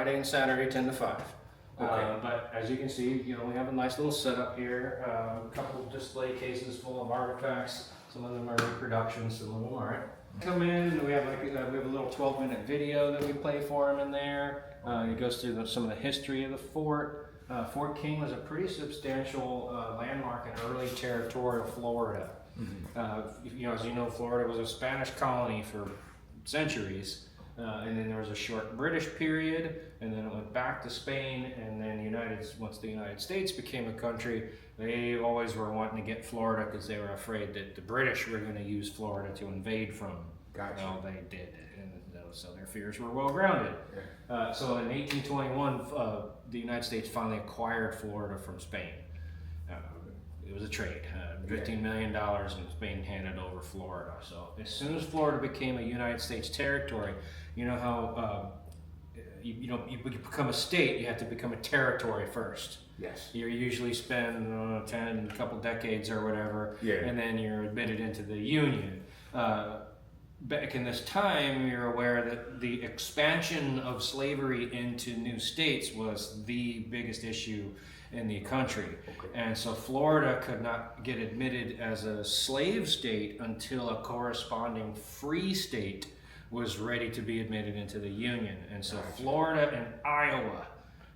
Friday and Saturday, 10 to 5. Okay. But as you can see, you know, we have a nice little setup here. A couple of display cases full of artifacts. Some of them are reproductions, some of them aren't. Come in, we have like we have a little 12-minute video that we play for them in there. It goes through some of the history of the fort. Fort King was a pretty substantial landmark in early territorial Florida. Mm-hmm. You know, as you know, Florida was a Spanish colony for centuries. And then there was a short British period, and then it went back to Spain, and then once the United States became a country, they always were wanting to get Florida because they were afraid that the British were going to use Florida to invade from. Gotcha. Well, they did, and so their fears were well grounded. Yeah. So in 1821, the United States finally acquired Florida from Spain. It was a trade, $15 million, and Spain handed over Florida. So as soon as Florida became a United States territory, you know how you become a state, you have to become a territory first. Yes. You usually spend a couple decades or whatever, and then you're admitted into the Union. Back in this time, you're aware that the expansion of slavery into new states was the biggest issue in the country. Okay. And so Florida could not get admitted as a slave state until a corresponding free state was ready to be admitted into the Union. And so Florida and Iowa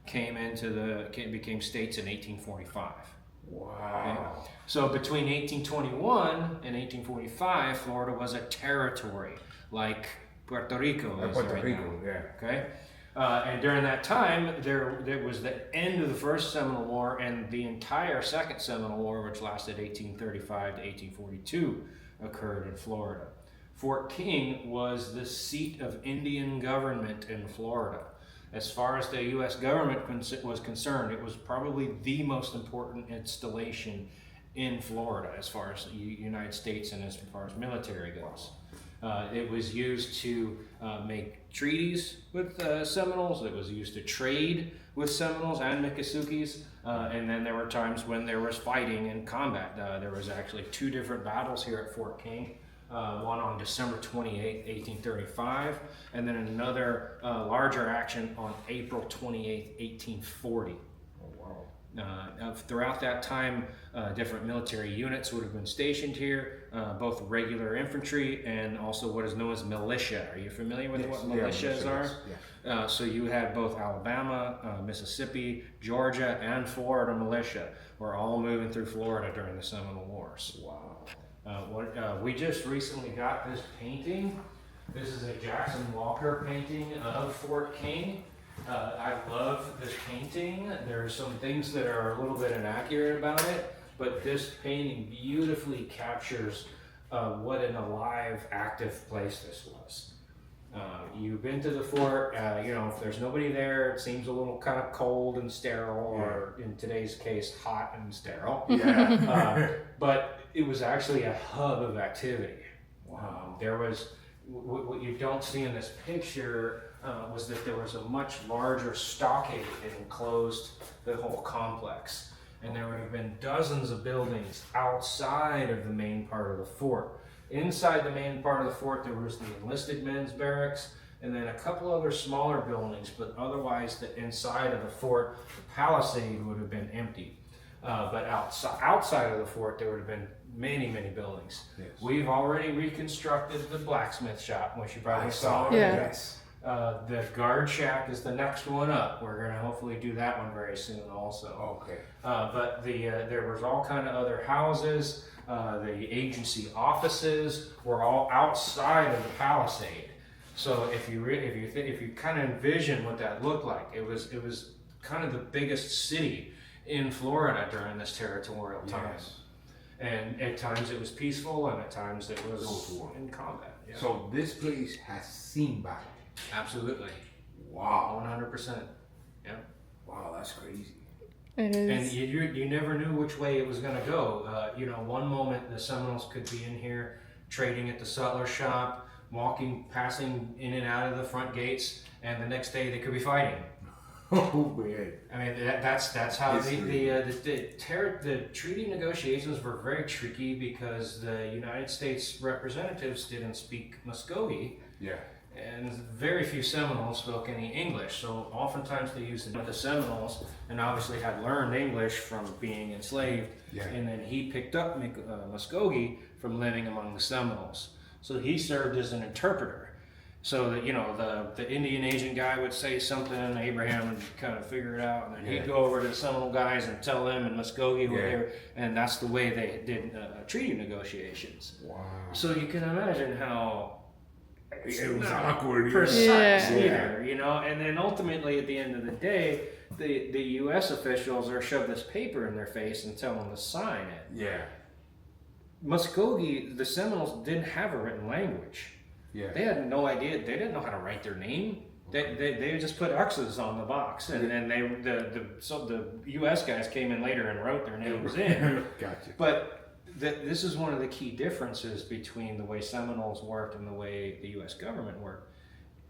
became states in 1845. Wow. Okay. So between 1821 and 1845, Florida was a territory, like Puerto Rico is right now. Yeah. Okay. And during that time, there was the end of the First Seminole War and the entire Second Seminole War, which lasted 1835 to 1842, occurred in Florida. Fort King was the seat of Indian government in Florida. As far as the U.S. government was concerned, it was probably the most important installation in Florida as far as the United States and as far as military goes. It was used to make treaties with Seminoles. It was used to trade with Seminoles and Miccosukees. And then there were times when there was fighting and combat. There was actually 2 different battles here at Fort King. One on December 28, 1835, and then another larger action on April 28, 1840. Oh, wow. Throughout that time, different military units would have been stationed here, both regular infantry and also what is known as militia. Are you familiar with what militias are? Yeah. So you had both Alabama, Mississippi, Georgia, and Florida militia were all moving through Florida during the Seminole Wars. Wow. We just recently got this painting. This is a Jackson Walker painting of Fort King. I love this painting. There are some things that are a little bit inaccurate about it, but this painting beautifully captures what an alive, active place this was. You've been to the fort, you know, if there's nobody there, it seems a little kind of cold and sterile, or in today's case, hot and sterile. Yeah. But it was actually a hub of activity. Wow. There was, what you don't see in this picture was that there was a much larger stockade that enclosed the whole complex. And there would have been dozens of buildings outside of the main part of the fort. Inside the main part of the fort, there was the enlisted men's barracks, and then a couple other smaller buildings, but otherwise the inside of the fort, the palisade would have been empty. But outside of the fort, there would have been many, many buildings. Yes. We've already reconstructed the blacksmith shop, which you probably saw. Yeah. Yes. The guard shack is the next one up. We're going to hopefully do that one very soon also. Okay. But there was all kind of other houses. The agency offices were all outside of the palisade. So if you kind of envision what that looked like, it was kind of the biggest city in Florida during this territorial time. Yes. And at times it was peaceful, and at times it was in combat. Yeah. So this place has seen battle. Absolutely. Wow. 100%. Yeah. Wow, that's crazy. It is. And you never knew which way it was going to go. You know, one moment the Seminoles could be in here trading at the sutler shop, passing in and out of the front gates, and the next day they could be fighting. Oh man! I mean, that's how the treaty negotiations were very tricky because the United States representatives didn't speak Muscogee. Yeah. and very few Seminoles spoke any English. So oftentimes they used the Seminoles, and obviously had learned English from being enslaved. Yeah. And then he picked up Muskogee from living among the Seminoles. So he served as an interpreter. So that, you know, the Indian agent guy would say something, and Abraham would kind of figure it out, and then he'd go over to the Seminole guys and tell them in Muskogee what they were, and that's the way they did treaty negotiations. Wow. So you can imagine how It was awkward. precise either, you know. And then ultimately, at the end of the day, the U.S. officials are shoved this paper in their face and tell them to sign it. Yeah. Muskogee, the Seminoles didn't have a written language. Yeah. They had no idea. They didn't know how to write their name. They just put X's on the box, and then the U.S. guys came in later and wrote their names in. Gotcha. But this is one of the key differences between the way Seminoles worked and the way the U.S. government worked.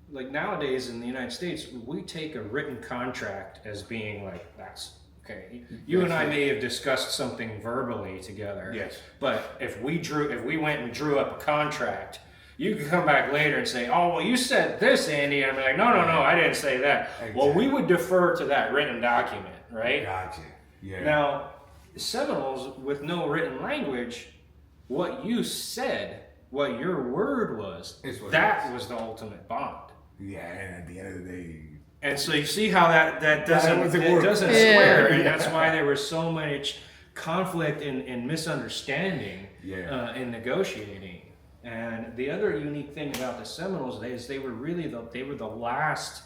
Like nowadays in the United States, we take a written contract as being like, that's okay. You and I may have discussed something verbally together. Yes. But if we went and drew up a contract, you could come back later and say, oh, well, you said this, Andy. And I'm like, no, I didn't say that. Exactly. Well, we would defer to that written document, right? Gotcha. Yeah. Now, Seminoles, with no written language, what you said, what your word was, that was the ultimate bond. Yeah, and at the end of the day. And so you see how that doesn't square, and that's why there was so much conflict and misunderstanding in negotiating. And the other unique thing about the Seminoles is they were the last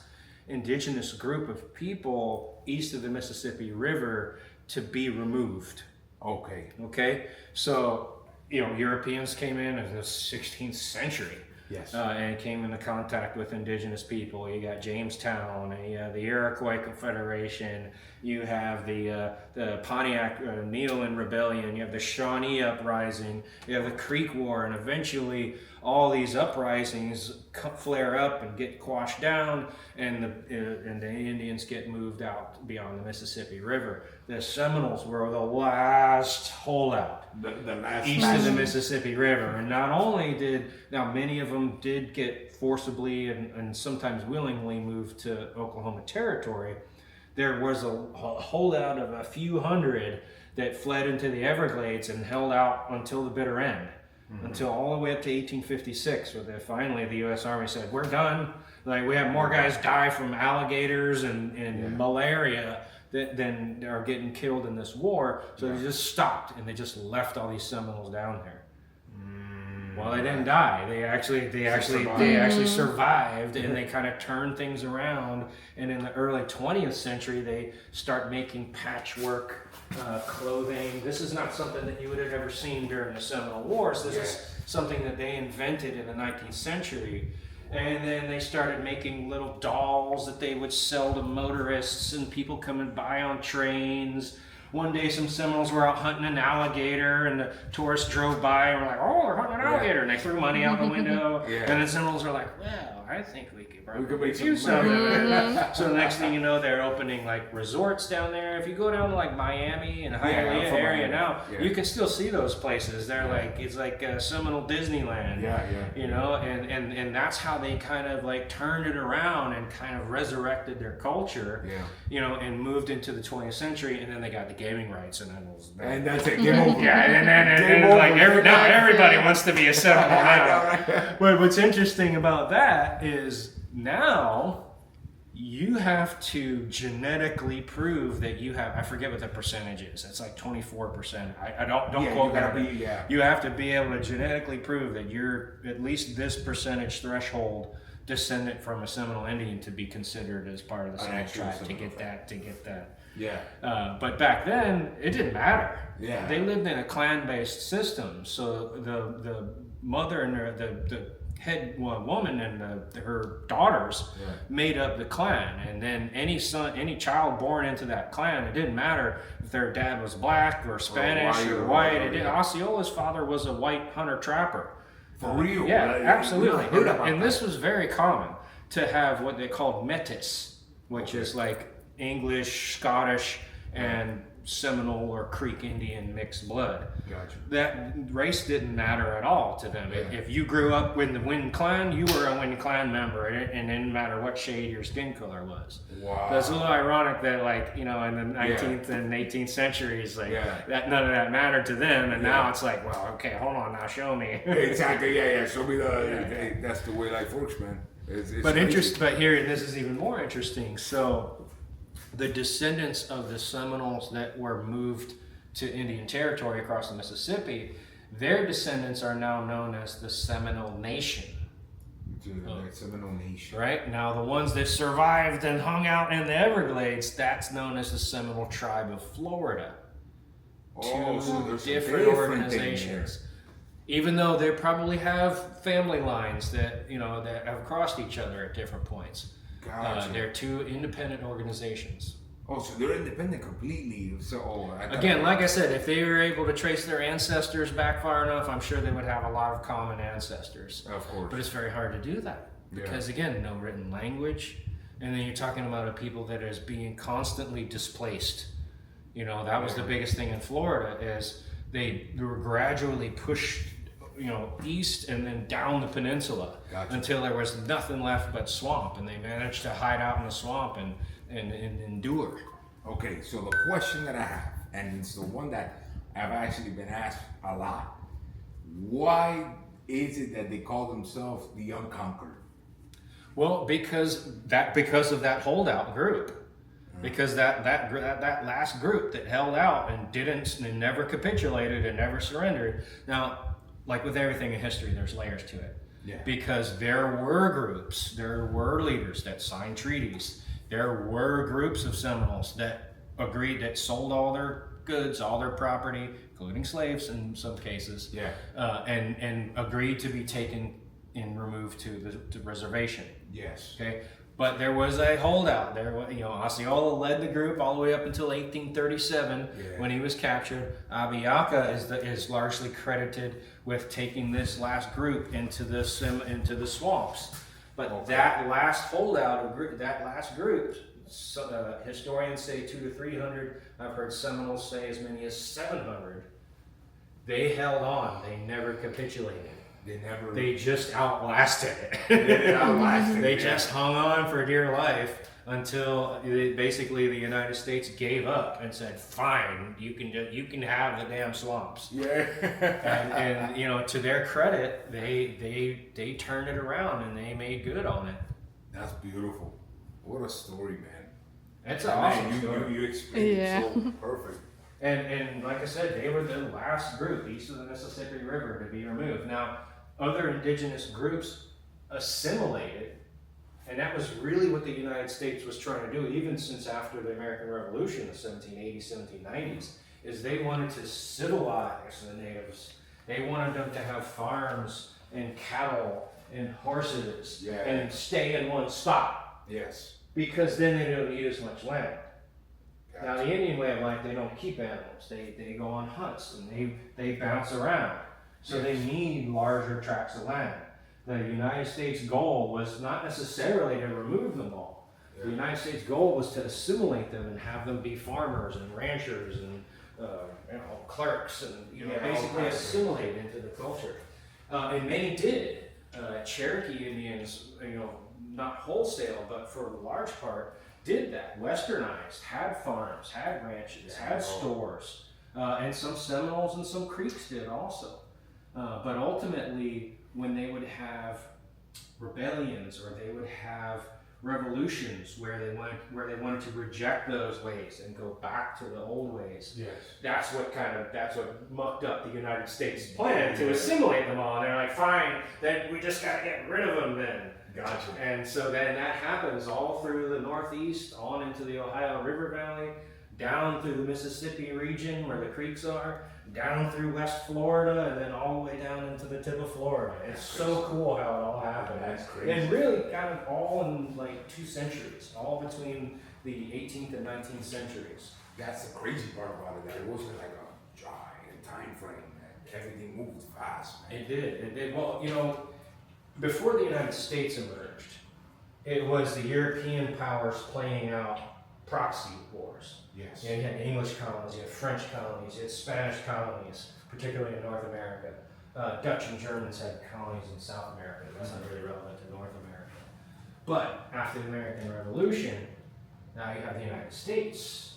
indigenous group of people east of the Mississippi River to be removed. Okay. So, you know, Europeans came in the 16th century. Yes. And came into contact with indigenous people. You got Jamestown, and you have the Iroquois Confederation, you have the Pontiac Needleman Rebellion, you have the Shawnee Uprising, you have the Creek War, and eventually all these uprisings flare up and get quashed down, and the Indians get moved out beyond the Mississippi River. The Seminoles were the last holdout The last east of the Mississippi River, and not only many of them did get forcibly and sometimes willingly moved to Oklahoma Territory. There was a holdout of a few hundred that fled into the Everglades and held out until the bitter end. Until all the way up to 1856, where finally the U.S. Army said, we're done. Like, we have more guys die from alligators and malaria than are getting killed in this war. So they just stopped, and they just left all these Seminoles down there. Well, they didn't die. They actually survived, and they kind of turned things around. And in the early 20th century, they start making patchwork clothing. This is not something that you would have ever seen during the Seminole Wars. This is something that they invented in the 19th century. And then they started making little dolls that they would sell to motorists and people coming by on trains. One day some Seminoles were out hunting an alligator, and the tourists drove by and were like, oh, they're hunting an alligator, and they threw money out the window. And the Seminoles were like, well, I think we could probably do something. So the next thing you know, they're opening like resorts down there. If you go down to like Miami and Hialeah area now, you can still see those places. They're like, it's like Seminole Disneyland. You know, and that's how they kind of like turned it around and kind of resurrected their culture. You know, and moved into the 20th century, and then they got the gaming rights, and then it was bad. And that's it. Game over. And then like now everybody wants to be a Seminole now. But what's interesting about that is now you have to genetically prove that you have, I forget what the percentage is. It's like 24%. I don't quote me. You have to be able to genetically prove that you're at least this percentage threshold descendant from a Seminole Indian to be considered as part of the Seminole tribe to get that. But back then it didn't matter. They lived in a clan-based system, so the mother and the head woman and her daughters made up the clan, and then any child born into that clan, it didn't matter if their dad was black or Spanish or white. Osceola's father was a white hunter-trapper. For real? Absolutely. And this was very common to have what they called metis, which is like English, Scottish, and Seminole or Creek Indian mixed blood. Gotcha. That race didn't matter at all to them. Yeah. If you grew up with the Wind Clan, you were a Wind Clan member, and it didn't matter what shade your skin color was. Wow. So it's a little ironic that, like, you know, in the 19th and 18th centuries, like, that none of that mattered to them, and now it's like, well, okay, hold on, now show me. Exactly. Yeah. Show me the. That's the way life works, man. It's But here, this is even more interesting. So, the descendants of the Seminoles that were moved to Indian Territory across the Mississippi, their descendants are now known as the Seminole Nation. Seminole Nation. Right? Now, the ones that survived and hung out in the Everglades, that's known as the Seminole Tribe of Florida. Oh, so there's Different organizations. Even though they probably have family lines that, you know, that have crossed each other at different points. Gotcha. They're two independent organizations. Oh, so they're independent completely. So Again, like I said, if they were able to trace their ancestors back far enough, I'm sure they would have a lot of common ancestors. Of course. But it's very hard to do that because, again, no written language, and then you're talking about a people that is being constantly displaced. You know, that was the biggest thing in Florida is they were gradually pushed, you know, east and then down the peninsula until there was nothing left but swamp, and they managed to hide out in the swamp and endure. Okay, so the question that I have, and it's the one that I've actually been asked a lot, why is it that they call themselves the Unconquered? Well, because of that holdout group. Because that last group that held out and never capitulated and never surrendered. Now, like with everything in history, there's layers to it. Yeah. Because there were groups, there were leaders that signed treaties. There were groups of Seminoles that agreed, that sold all their goods, all their property, including slaves in some cases, and agreed to be taken and removed to the reservation. Yes. Okay. But there was a holdout. Osceola led the group all the way up until 1837 when he was captured. Abiaka is largely credited with taking this last group into the swamps. But that last holdout, that last group, historians say 200 to 300. I've heard Seminoles say as many as 700. They held on. They never capitulated. They just outlasted it. They just hung on for dear life until basically the United States gave up and said, "Fine, you can have the damn swamps." Yeah. and you know, to their credit, they turned it around and they made good on it. That's beautiful. What a story, man. That's an awesome story. You explained it so perfect. And like I said, they were the last group east of the Mississippi River to be removed. Now, other indigenous groups assimilated, and that was really what the United States was trying to do, even since after the American Revolution, the 1780s, 1790s, is they wanted to civilize the natives. They wanted them to have farms and cattle and horses and stay in one spot. Yes. Because then they don't need as much land. Gotcha. Now, the Indian way of life, they don't keep animals. They go on hunts and they bounce around. So they need larger tracts of land. The United States goal was not necessarily to remove them all. The United States goal was to assimilate them and have them be farmers and ranchers and clerks and basically assimilate into the culture. And many did. Cherokee Indians, not wholesale, but for the large part, did that. Westernized, had farms, had ranches, had stores, and some Seminoles and some Creeks did also. But ultimately, when they would have rebellions or they would have revolutions where they wanted to reject those ways and go back to the old ways, that's what mucked up the United States plan to assimilate them all. And they're like, fine, then we just got to get rid of them then. Gotcha. And so then that happens all through the Northeast, on into the Ohio River Valley, down through the Mississippi region where the creeks are, down through West Florida, and then all the way down into the tip of Florida. It's so cool how it all happened. That's crazy. And really kind of all in like 2 centuries, all between the 18th and 19th centuries. That's the crazy part about it, that it wasn't like a giant time frame, man. Everything moved fast, man. It did. Well, before the United States emerged, it was the European powers playing out proxy wars. Yes. You had English colonies, you had French colonies, you had Spanish colonies, particularly in North America. Dutch and Germans had colonies in South America. That's not really relevant to North America. But after the American Revolution, now you have the United States.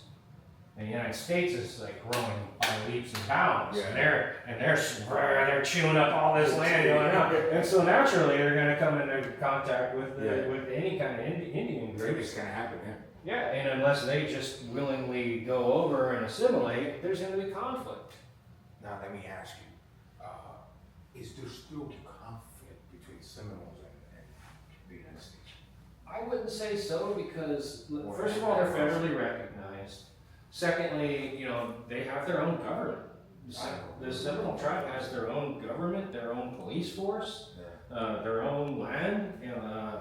And the United States is like growing by leaps and bounds. Yeah. And they're chewing up all this land going on. And so naturally they're going to come into contact with with any kind of Indian group. It's gonna happen, yeah. Yeah, and unless they just willingly go over and assimilate, there's going to be conflict. Now let me ask you, is there still conflict between Seminoles and the United States? I wouldn't say so because, first of all, they're federally recognized. Secondly, they have their own government. The Seminole tribe has their own government, their own police force, their own land.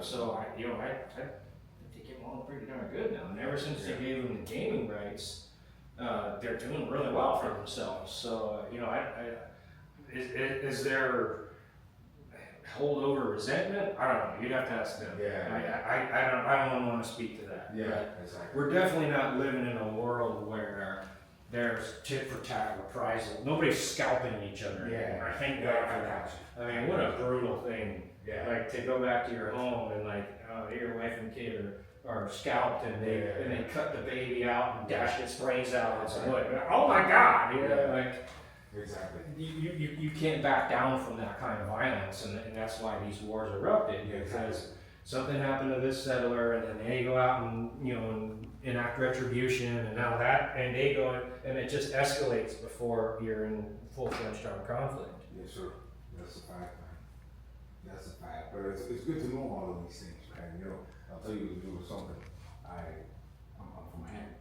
So I think they get along pretty darn good now. And ever since they gave them the gaming rights, they're doing really well for themselves. So is there holdover resentment? I don't know. You'd have to ask them. I don't want to speak to that. Yeah, But exactly. we're definitely not living in a world where there's tit for tat reprisal. Nobody's scalping each other anymore. Thank God for that. I mean, what a brutal thing. Yeah. Like to go back to your home and your wife and kid are scalped and they cut the baby out and dash its brains out. It's like, oh my God! Exactly. You can't back down from that kind of violence, and that's why these wars erupted, because something happened to this settler, and then they go out and and enact retribution, and now and they go and it just escalates before you're in full-fledged armed conflict. Yes, sir. That's a fact, man. That's a fact. But it's good to know all of these things, man. I'll tell you to do something. I'm from Miami.